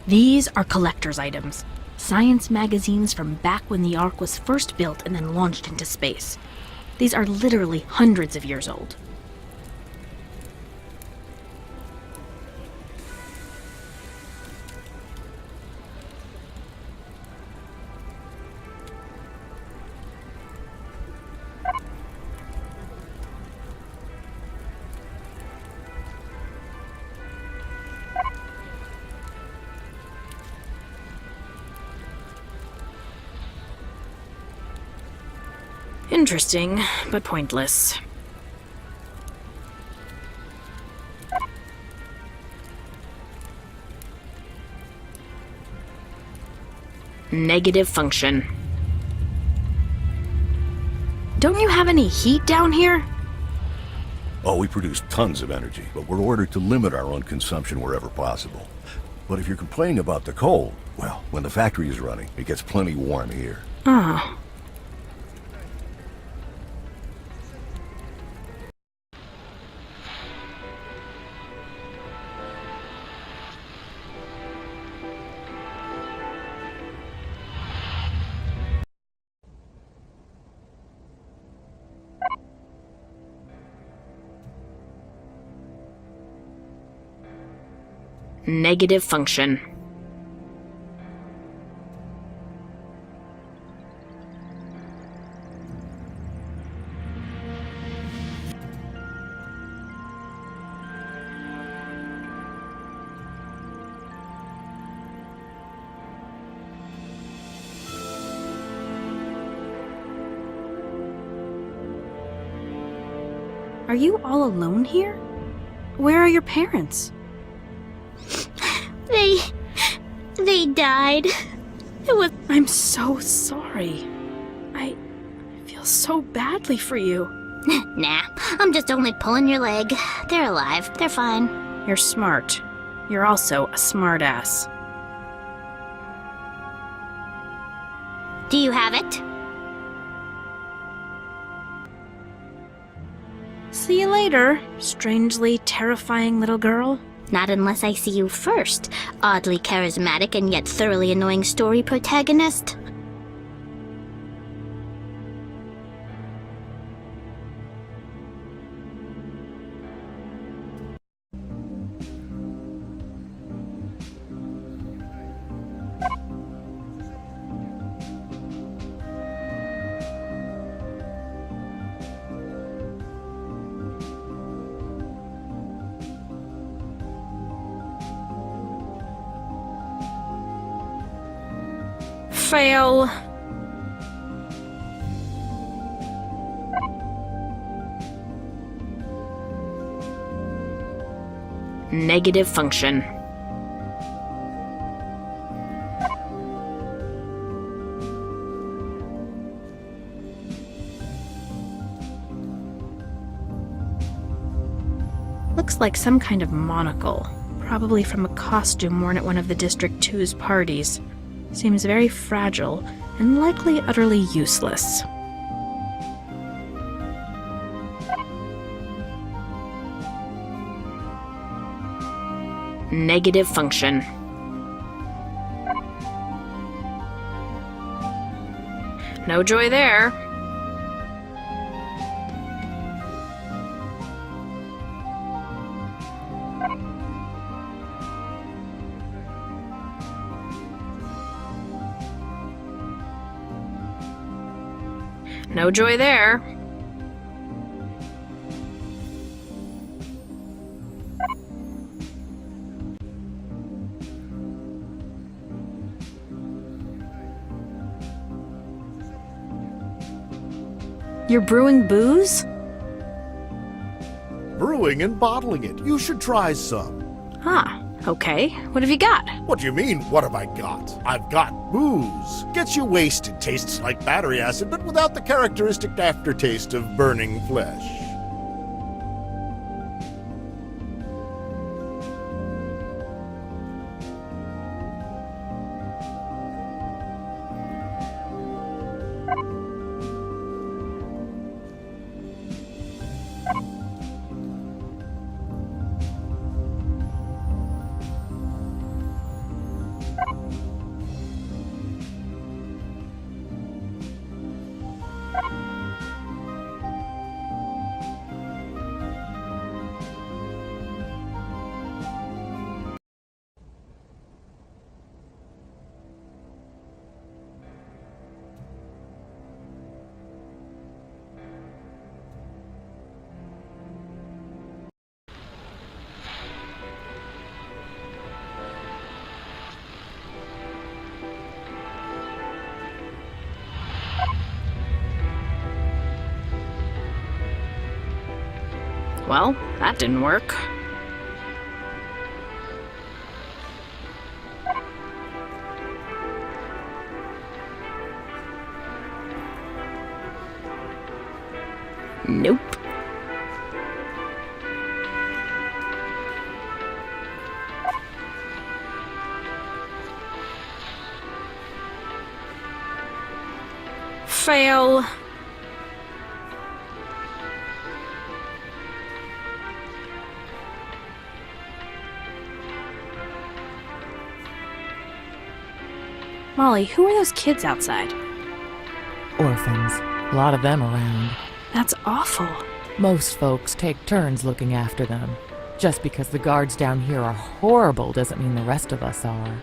These are collector's items. Science magazines from back when the Ark was first built and then launched into space. These are literally hundreds of years old. Interesting, but pointless. Negative function. Don't you have any heat down here? Oh, we produce tons of energy, but we're ordered to limit our own consumption wherever possible. But if you're complaining about the cold, well, when the factory is running, it gets plenty warm here. Ah. Negative function. Are you all alone here? Where are your parents? They died. I'm so sorry. I feel so badly for you. Nah, I'm just only pulling your leg. They're alive. They're fine. You're smart. You're also a smartass. Do you have it? See you later, strangely terrifying little girl. Not unless I see you first, oddly charismatic and yet thoroughly annoying story protagonist. Fail. Negative function. Looks like some kind of monocle, probably from a costume worn at one of the District 2's parties. Seems very fragile and likely utterly useless. Negative function. No joy there. No joy there. You're brewing booze? Brewing and bottling it. You should try some. Ah, okay. What have you got? What do you mean, what have I got? I've got booze. Gets you wasted, tastes like battery acid, but without the characteristic aftertaste of burning flesh. Well, that didn't work. Nope. Fail. Molly, who are those kids outside? Orphans. A lot of them around. That's awful. Most folks take turns looking after them. Just because the guards down here are horrible doesn't mean the rest of us are.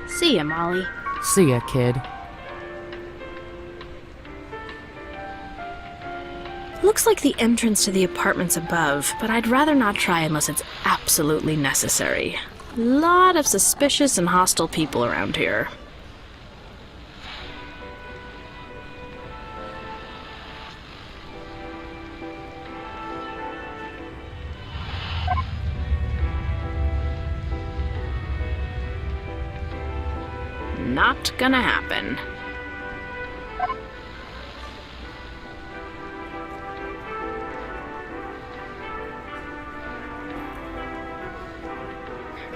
See ya, Molly. See ya, kid. Looks like the entrance to the apartments above, but I'd rather not try unless it's absolutely necessary. Lot of suspicious and hostile people around here. Not gonna happen.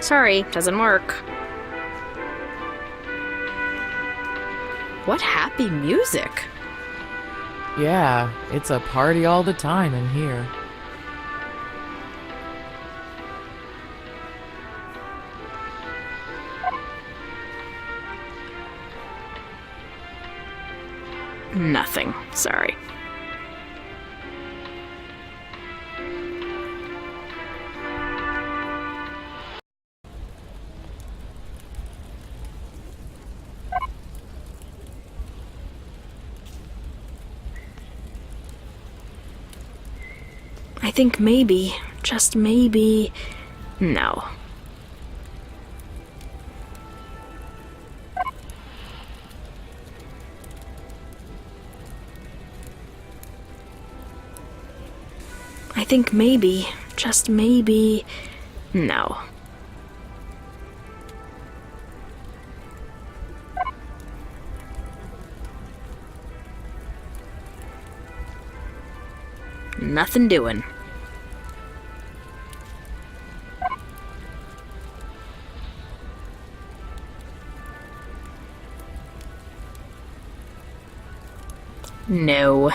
Sorry, doesn't work. What happy music! Yeah, it's a party all the time in here. Nothing, sorry. I think maybe, just maybe, no. I think maybe, just maybe, no. Nothing doing. No.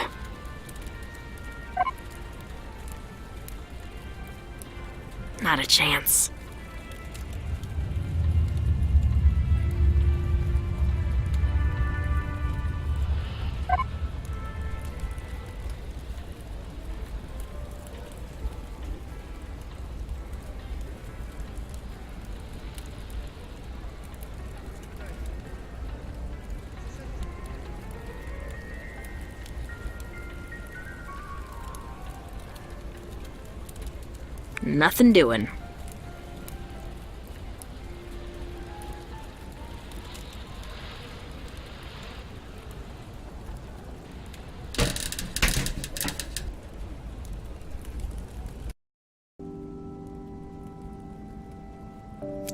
Not a chance. Nothing doing.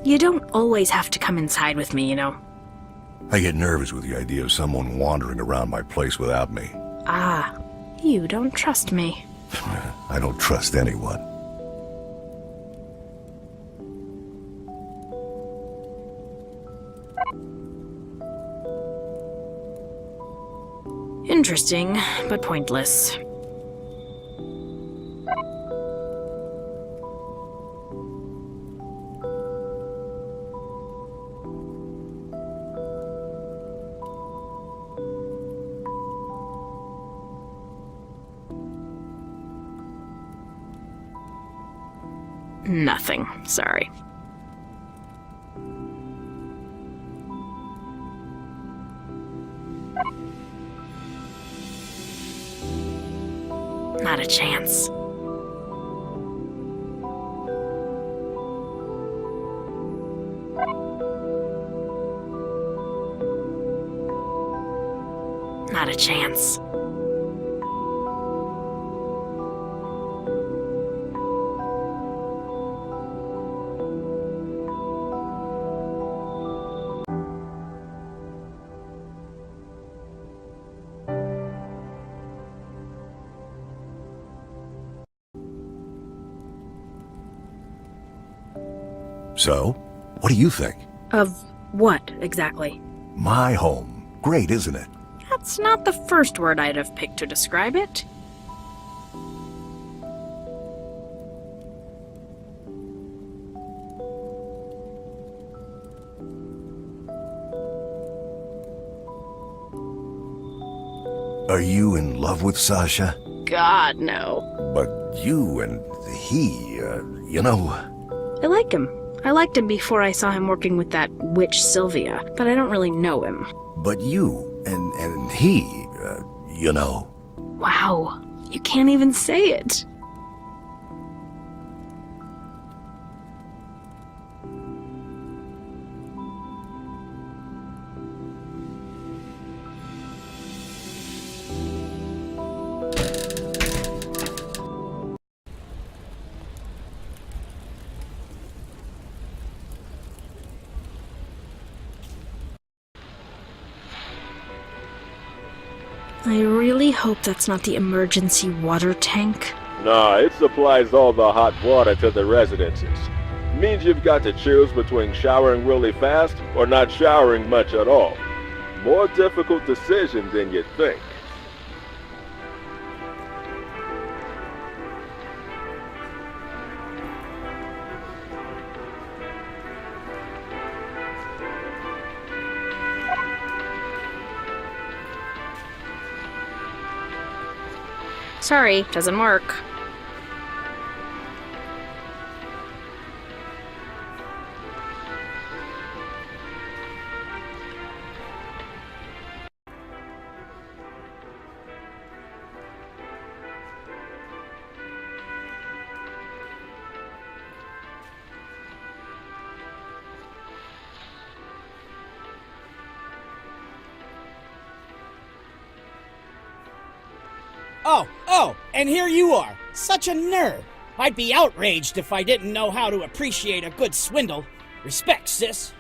You don't always have to come inside with me, you know. I get nervous with the idea of someone wandering around my place without me. Ah, you don't trust me. I don't trust anyone. Interesting, but pointless. Nothing, sorry. Not a chance. Not a chance. So, what do you think? Of what, exactly? My home. Great, isn't it? That's not the first word I'd have picked to describe it. Are you in love with Sasha? God, no. But you and he, you know... I like him. I liked him before I saw him working with that witch Sylvia, but I don't really know him. But you and he, you know... Wow, you can't even say it. I really hope that's not the emergency water tank. Nah, it supplies all the hot water to the residences. Means you've got to choose between showering really fast or not showering much at all. More difficult decision than you'd think. Sorry, doesn't work. Oh, and here you are. Such a nerd. I'd be outraged if I didn't know how to appreciate a good swindle. Respect, sis.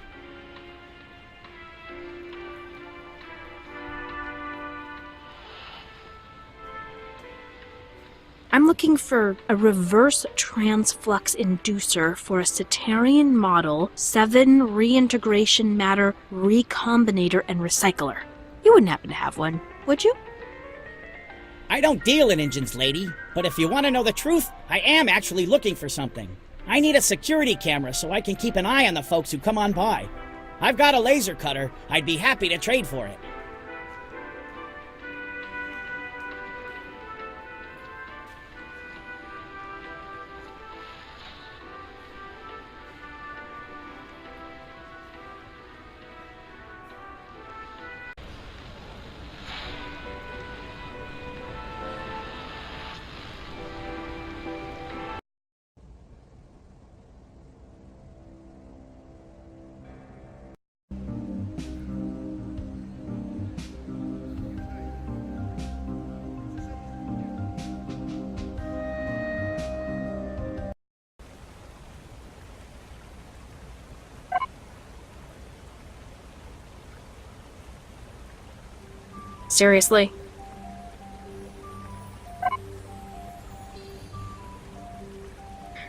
I'm looking for a reverse transflux inducer for a Cetarian model 7 reintegration matter recombinator and recycler. You wouldn't happen to have one, would you? I don't deal in engines, lady, but if you want to know the truth, I am actually looking for something. I need a security camera so I can keep an eye on the folks who come on by. I've got a laser cutter. I'd be happy to trade for it. Seriously?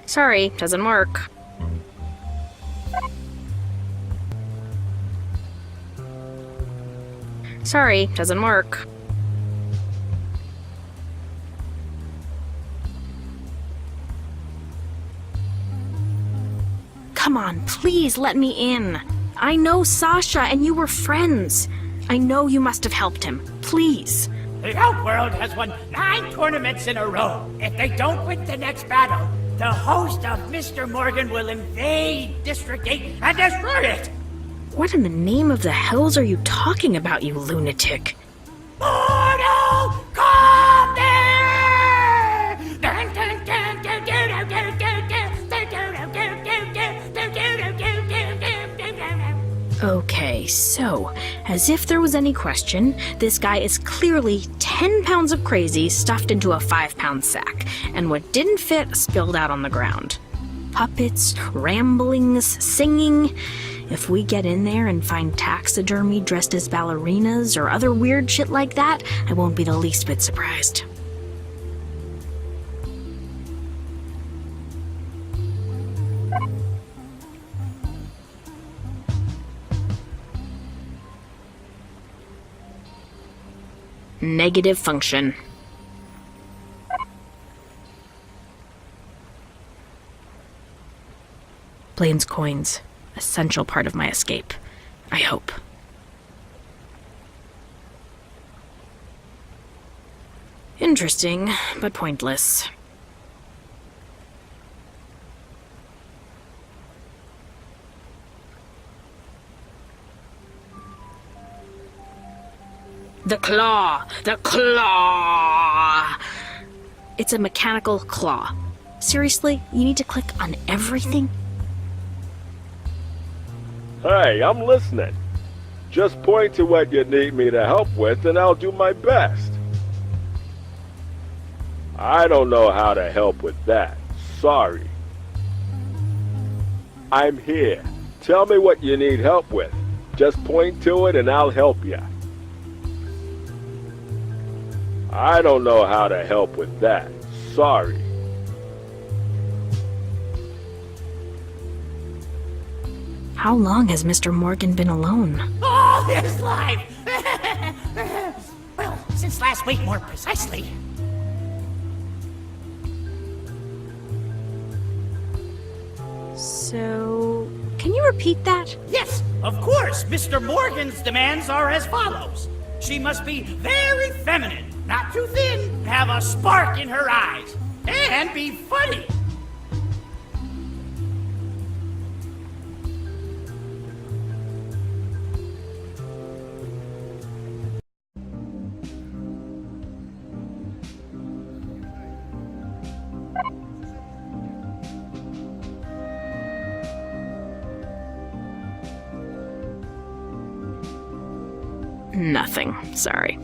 Sorry, doesn't work. Sorry, doesn't work. Come on, please let me in. I know Sasha and you were friends. I know you must have helped him. Please. The Outworld has won 9 tournaments in a row. If they don't win the next battle, the host of Mr. Morgan will invade District 8 and destroy it! What in the name of the hells are you talking about, you lunatic? Mortal, come there! Okay, so, As if there was any question, this guy is clearly 10 pounds of crazy stuffed into a 5-pound sack, and what didn't fit spilled out on the ground. Puppets, ramblings, singing. If we get in there and find taxidermy dressed as ballerinas or other weird shit like that, I won't be the least bit surprised. Negative function. Blaine's coins. Essential part of my escape. I hope. Interesting, but pointless. The claw! The claw! It's a mechanical claw. Seriously, you need to click on everything? Hey, I'm listening. Just point to what you need me to help with and I'll do my best. I don't know how to help with that. Sorry. I'm here. Tell me what you need help with. Just point to it and I'll help you. I don't know how to help with that. Sorry. How long has Mr. Morgan been alone? All his life! Well, since last week, more precisely. So, can you repeat that? Yes, of course. Mr. Morgan's demands are as follows. She must be very feminine, not too thin, have a spark in her eyes, and be funny. Nothing. Sorry.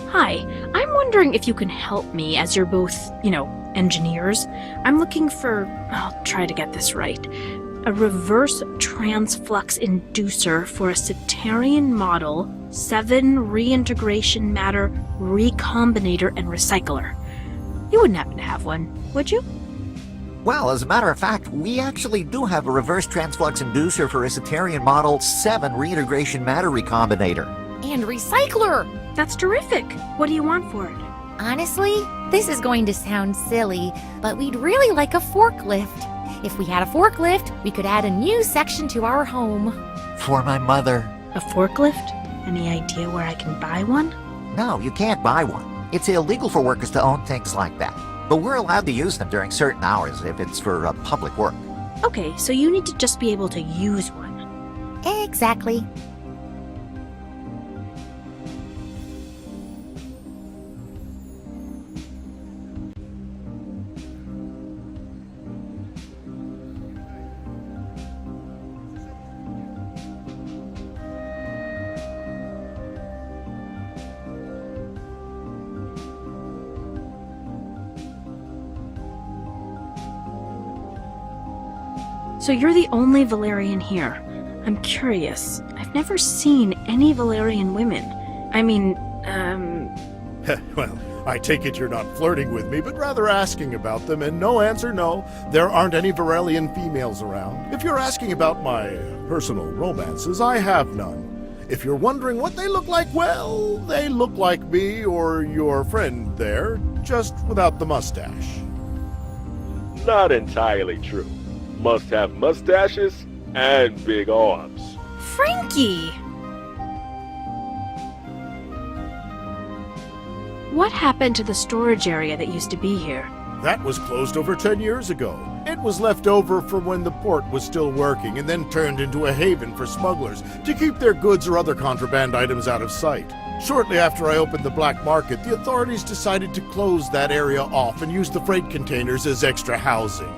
Hi, I'm wondering if you can help me as you're both, engineers. I'm looking for, I'll try to get this right, a reverse transflux inducer for a Satarian model 7 reintegration matter recombinator and recycler. You wouldn't happen to have one, would you? Well, as a matter of fact, we actually do have a reverse transflux inducer for a Satarian model 7 reintegration matter recombinator. And recycler! That's terrific. What do you want for it? Honestly, this is going to sound silly, but we'd really like a forklift. If we had a forklift, we could add a new section to our home. For my mother. A forklift? Any idea where I can buy one? No, you can't buy one. It's illegal for workers to own things like that. But we're allowed to use them during certain hours if it's for public work. Okay, so you need to just be able to use one. Exactly. So you're the only Valerian here. I'm curious. I've never seen any Valerian women. Well, I take it you're not flirting with me, but rather asking about them, and no answer, no. There aren't any Varelian females around. If you're asking about my personal romances, I have none. If you're wondering what they look like, well, they look like me or your friend there, just without the mustache. Not entirely true. Must have mustaches and big arms. Frankie! What happened to the storage area that used to be here? That was closed over 10 years ago. It was left over from when the port was still working and then turned into a haven for smugglers to keep their goods or other contraband items out of sight. Shortly after I opened the black market, the authorities decided to close that area off and use the freight containers as extra housing.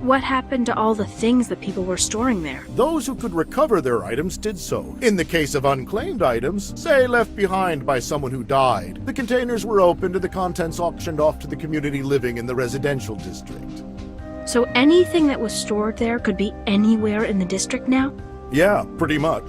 What happened to all the things that people were storing there? Those who could recover their items did so. In the case of unclaimed items, say left behind by someone who died, the containers were opened and the contents auctioned off to the community living in the residential district. So anything that was stored there could be anywhere in the district now? Yeah, pretty much.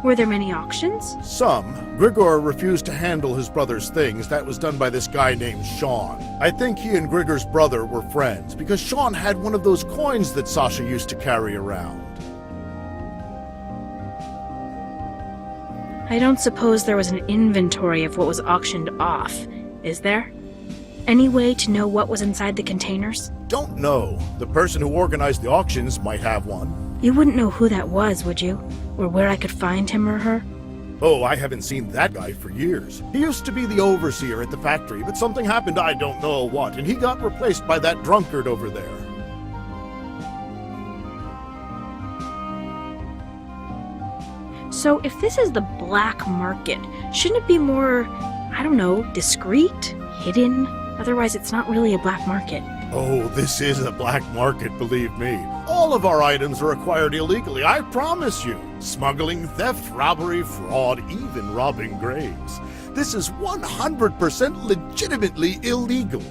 Were there many auctions? Some. Grigor refused to handle his brother's things. That was done by this guy named Sean. I think he and Grigor's brother were friends, because Sean had one of those coins that Sasha used to carry around. I don't suppose there was an inventory of what was auctioned off, is there? Any way to know what was inside the containers? Don't know. The person who organized the auctions might have one. You wouldn't know who that was, would you? Or where I could find him or her? Oh, I haven't seen that guy for years. He used to be the overseer at the factory, but something happened, I don't know what, and he got replaced by that drunkard over there. So if this is the black market, shouldn't it be more, I don't know, discreet? Hidden? Otherwise it's not really a black market. Oh, this is a black market, believe me. All of our items are acquired illegally, I promise you. Smuggling, theft, robbery, fraud, even robbing graves. This is 100% legitimately illegal.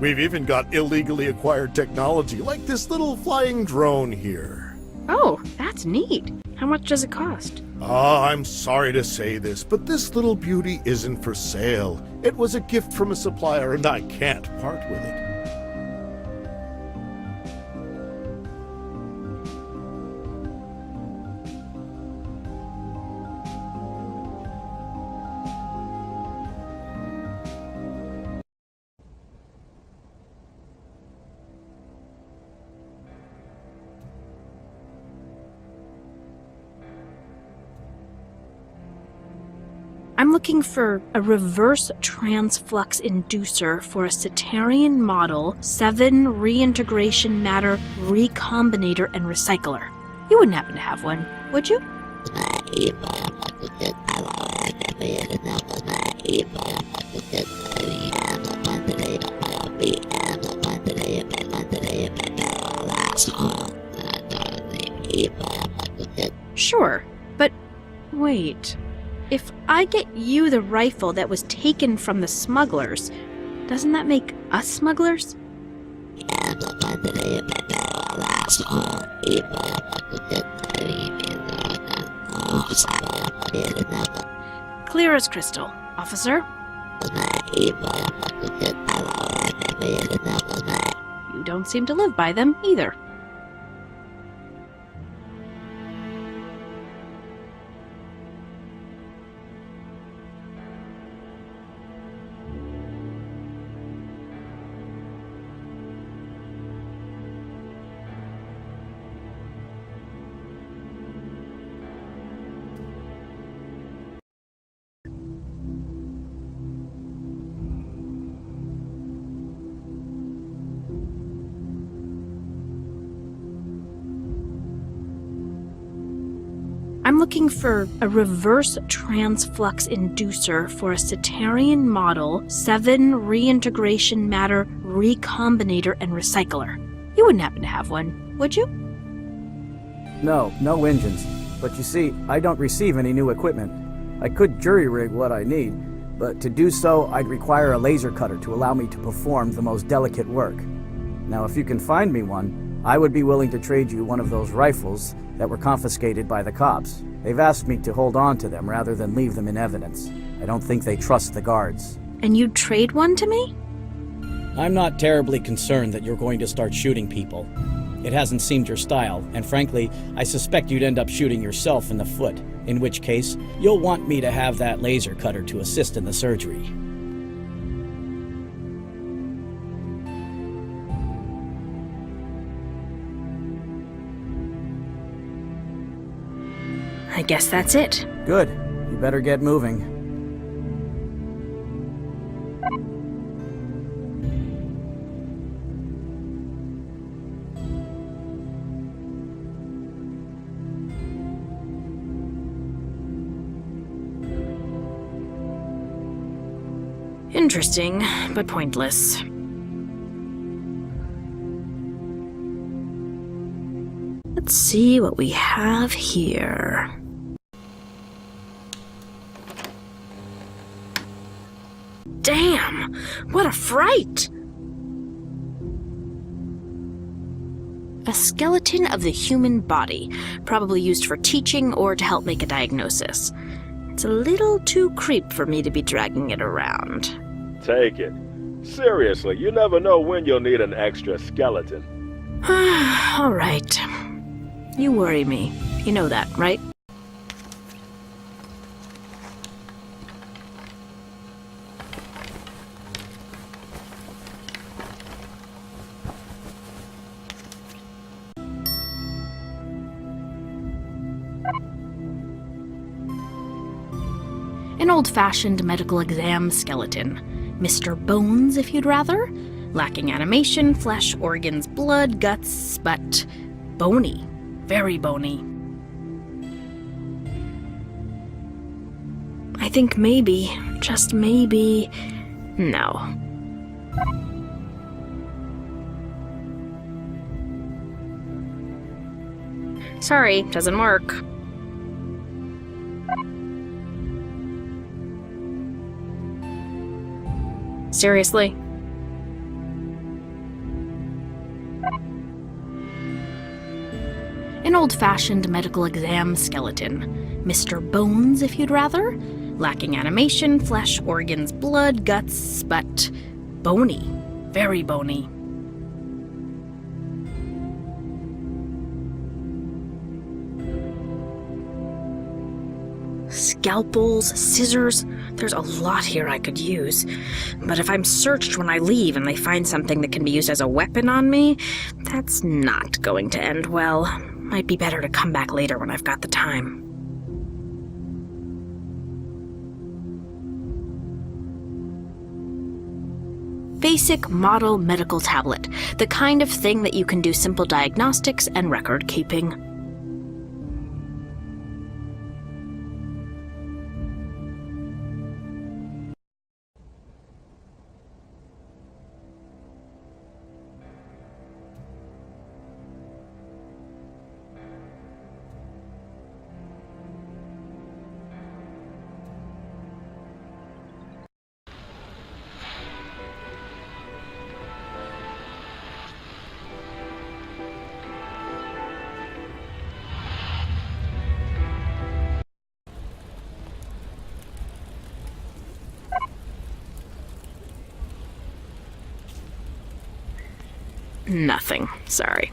We've even got illegally acquired technology, like this little flying drone here. Oh, that's neat. How much does it cost? I'm sorry to say this, but this little beauty isn't for sale. It was a gift from a supplier, and I can't part with it. I'm looking for a reverse transflux inducer for a Cetarian model 7 reintegration matter recombinator and recycler. You wouldn't happen to have one, would you? Sure, but wait. If I get you the rifle that was taken from the smugglers, doesn't that make us smugglers? Clear as crystal, officer. You don't seem to live by them either. I'm looking for a reverse transflux inducer for a Cetarian model 7 reintegration matter recombinator and recycler. You wouldn't happen to have one, would you? No engines. But you see, I don't receive any new equipment. I could jury-rig what I need, but to do so, I'd require a laser cutter to allow me to perform the most delicate work. Now, if you can find me one, I would be willing to trade you one of those rifles that were confiscated by the cops. They've asked me to hold on to them rather than leave them in evidence. I don't think they trust the guards. And you'd trade one to me? I'm not terribly concerned that you're going to start shooting people. It hasn't seemed your style, and frankly, I suspect you'd end up shooting yourself in the foot, in which case, you'll want me to have that laser cutter to assist in the surgery. I guess that's it. Good. You better get moving. Interesting, but pointless. Let's see what we have here. Damn! What a fright! A skeleton of the human body, probably used for teaching or to help make a diagnosis. It's a little too creep for me to be dragging it around. Take it. Seriously, you never know when you'll need an extra skeleton. All right. You worry me. You know that, right? An old-fashioned medical exam skeleton. Mr. Bones, if you'd rather. Lacking animation, flesh, organs, blood, guts, but bony. Very bony. I think maybe, just maybe, no. Sorry, doesn't work. Seriously? An old-fashioned medical exam skeleton. Mr. Bones, if you'd rather. Lacking animation, flesh, organs, blood, guts, but bony. Very bony. Scalpels, scissors, there's a lot here I could use. But if I'm searched when I leave and they find something that can be used as a weapon on me, that's not going to end well. Might be better to come back later when I've got the time. Basic model medical tablet, the kind of thing that you can do simple diagnostics and record keeping. Nothing. Sorry.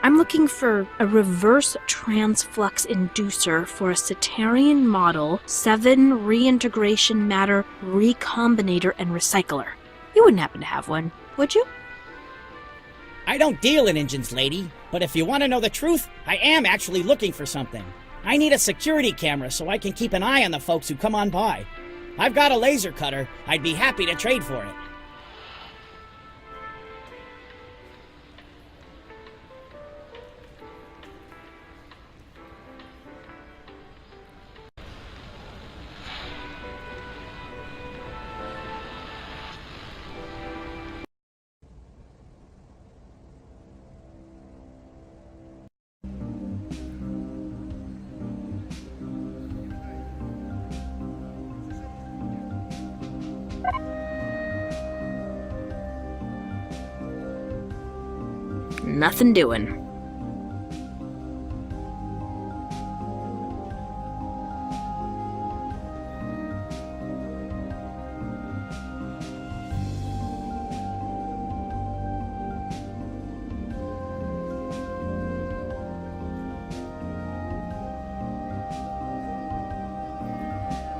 I'm looking for a reverse transflux inducer for a Cetarian model 7 reintegration matter recombinator and recycler. You wouldn't happen to have one, would you? I don't deal in engines, lady, but if you want to know the truth, I am actually looking for something. I need a security camera so I can keep an eye on the folks who come on by. I've got a laser cutter. I'd be happy to trade for it. Nothing doing.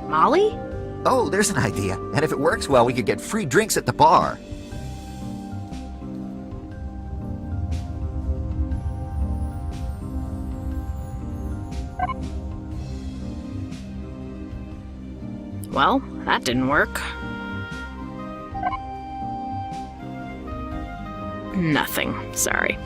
Molly? Oh, there's an idea. And if it works well, we could get free drinks at the bar. Well, that didn't work. Nothing, sorry.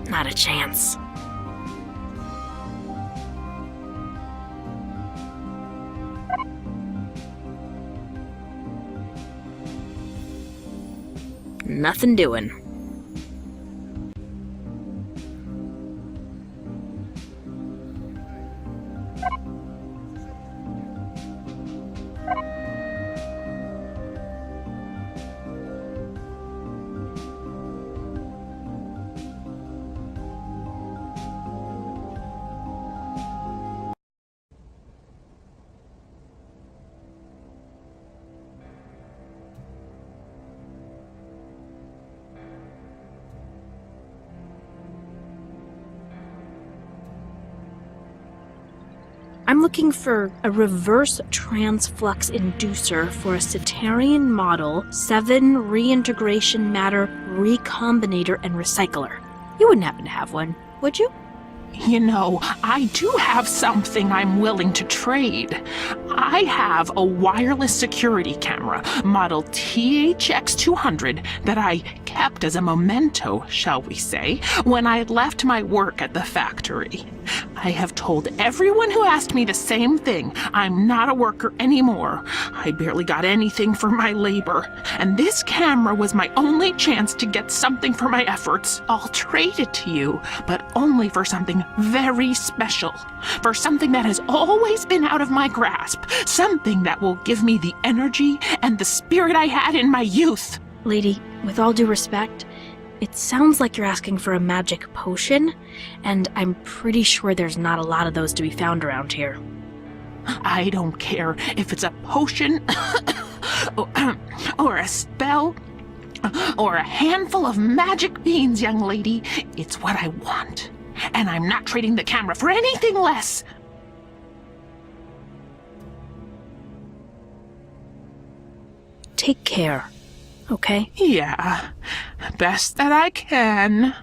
Not a chance. Nothing doing. I'm looking for a reverse transflux inducer for a Cetarian model 7 reintegration matter recombinator and recycler. You wouldn't happen to have one, would you? You know, I do have something I'm willing to trade. I have a wireless security camera, model THX200, that I kept as a memento, shall we say, when I left my work at the factory. I have told everyone who asked me the same thing. I'm not a worker anymore. I barely got anything for my labor, and this camera was my only chance to get something for my efforts. I'll trade it to you, but only for something very special, for something that has always been out of my grasp, something that will give me the energy and the spirit I had in my youth. Lady, with all due respect, it sounds like you're asking for a magic potion, and I'm pretty sure there's not a lot of those to be found around here. I don't care if it's a potion, or a spell, or a handful of magic beans, young lady. It's what I want, and I'm not trading the camera for anything less. Take care, okay? Yeah, best that I can.